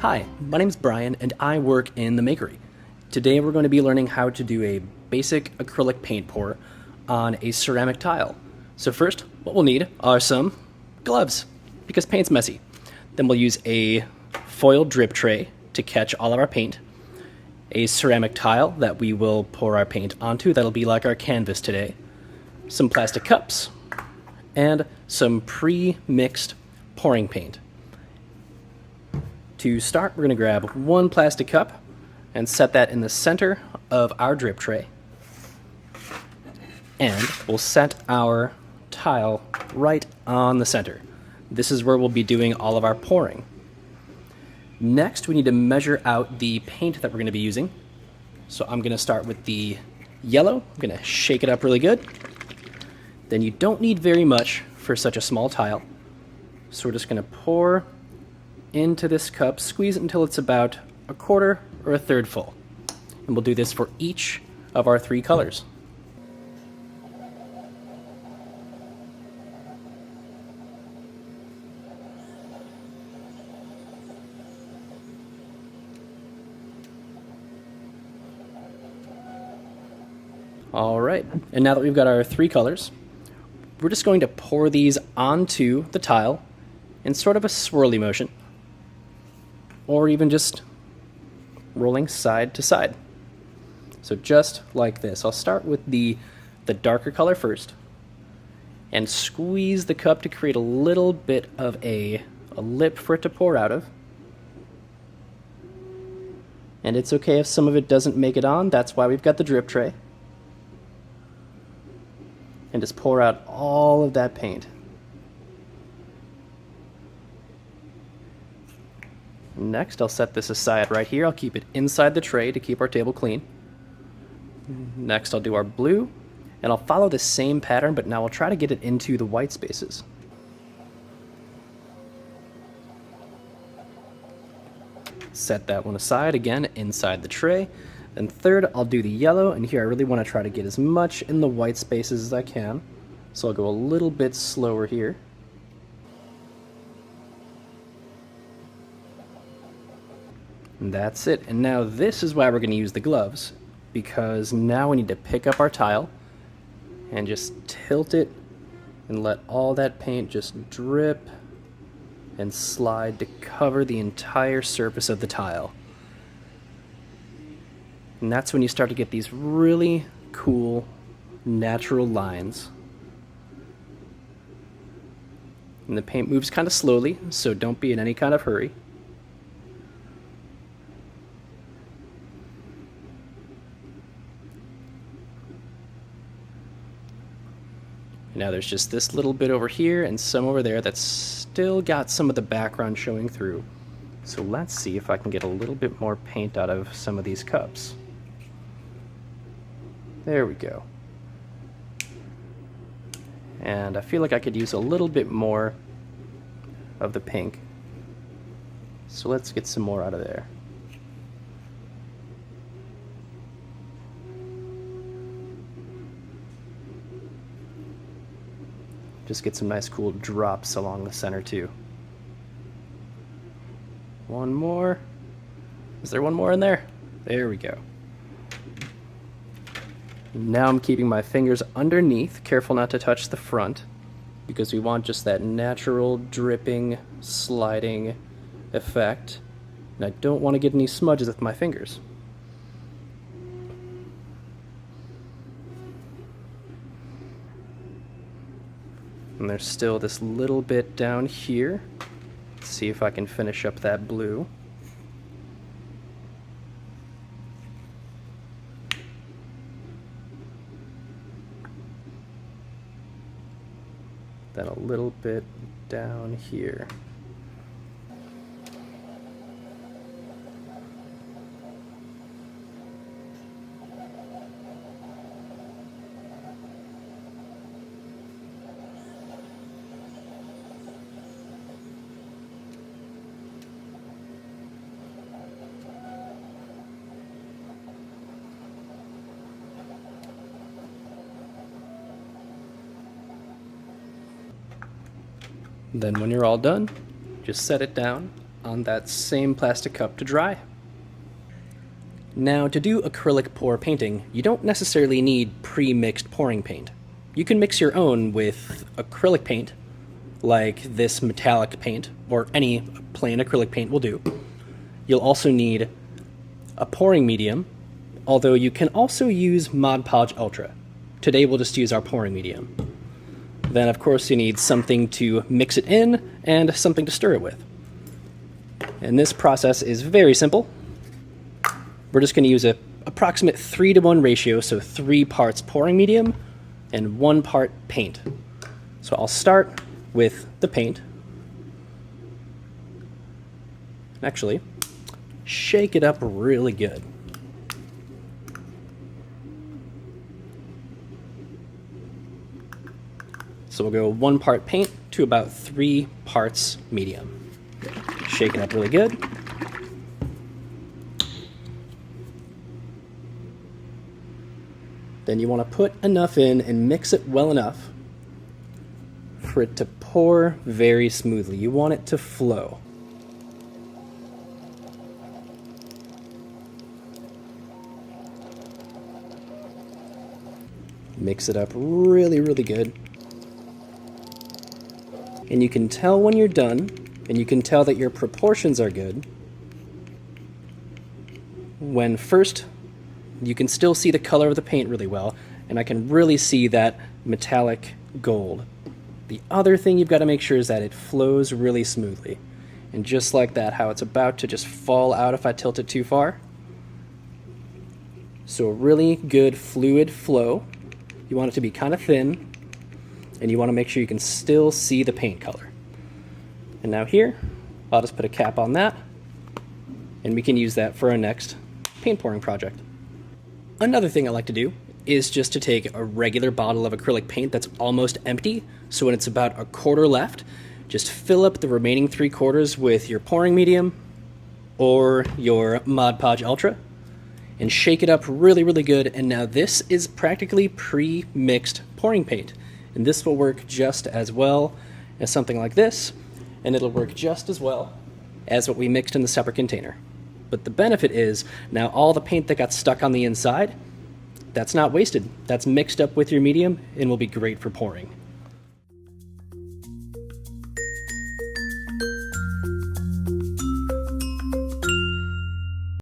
Hi, my name's Brian and I work in the Makery. Today we're going to be learning how to do a basic acrylic paint pour on a ceramic tile. So first, what we'll need are some gloves, because paint's messy. Then we'll use a foil drip tray to catch all of our paint, a ceramic tile that we will pour our paint onto, that'll be like our canvas today, some plastic cups, and some pre-mixed pouring paint. To start, we're going to grab one plastic cup and set that in the center of our drip tray. And we'll set our tile right on the center. This is where we'll be doing all of our pouring. Next, we need to measure out the paint that we're going to be using. So I'm going to start with the yellow. I'm going to shake it up really good. Then you don't need very much for such a small tile. So we're just going to pour into this cup, squeeze it until it's about a quarter or a third full. And we'll do this for each of our three colors. All right, and now that we've got our three colors, we're just going to pour these onto the tile in sort of a swirly motion, or even just rolling side to side. So just like this. I'll start with the darker color first and squeeze the cup to create a little bit of a lip for it to pour out of. And it's okay if some of it doesn't make it on, that's why we've got the drip tray. And just pour out all of that paint. Next, I'll set this aside right here. I'll keep it inside the tray to keep our table clean. Next, I'll do our blue, and I'll follow the same pattern, but now I'll try to get it into the white spaces. Set that one aside, again, inside the tray. And third, I'll do the yellow, and here I really want to try to get as much in the white spaces as I can. So I'll go a little bit slower here. And that's it. And now this is why we're going to use the gloves, because now we need to pick up our tile and just tilt it and let all that paint just drip and slide to cover the entire surface of the tile. And that's when you start to get these really cool natural lines. And the paint moves kind of slowly, so don't be in any kind of hurry. Now there's just this little bit over here and some over there that's still got some of the background showing through. So let's see if I can get a little bit more paint out of some of these cups. There we go. And I feel like I could use a little bit more of the pink. So let's get some more out of there. Just get some nice cool drops along the center too. One more. Is there one more in there? There we go. Now I'm keeping my fingers underneath, careful not to touch the front, because we want just that natural dripping, sliding effect. And I don't want to get any smudges with my fingers. And there's still this little bit down here. Let's see if I can finish up that blue. Then a little bit down here. Then when you're all done, just set it down on that same plastic cup to dry. Now, to do acrylic pour painting, you don't necessarily need pre-mixed pouring paint. You can mix your own with acrylic paint, like this metallic paint, or any plain acrylic paint will do. You'll also need a pouring medium, although you can also use Mod Podge Ultra. Today we'll just use our pouring medium. Then of course you need something to mix it in and something to stir it with. And this process is very simple. We're just going to use an approximate 3-to-1 ratio, so 3 parts pouring medium and 1 part paint. So I'll start with the paint. Actually, shake it up really good. So we'll go 1 part paint to about 3 parts medium. Shake it up really good. Then you want to put enough in and mix it well enough for it to pour very smoothly. You want it to flow. Mix it up really, really good. And you can tell when you're done, and you can tell that your proportions are good when first you can still see the color of the paint really well, and I can really see that metallic gold. The other thing you've got to make sure is that it flows really smoothly. And just like that, how it's about to just fall out if I tilt it too far. So a really good fluid flow. You want it to be kind of thin, and you want to make sure you can still see the paint color. And now here, I'll just put a cap on that, and we can use that for our next paint pouring project. Another thing I like to do is just to take a regular bottle of acrylic paint that's almost empty, so when it's about a quarter left, just fill up the remaining 3/4 with your pouring medium or your Mod Podge Ultra, and shake it up really, really good. And now this is practically pre-mixed pouring paint, and this will work just as well as something like this, and it'll work just as well as what we mixed in the separate container. But the benefit is, now all the paint that got stuck on the inside, that's not wasted. That's mixed up with your medium and will be great for pouring.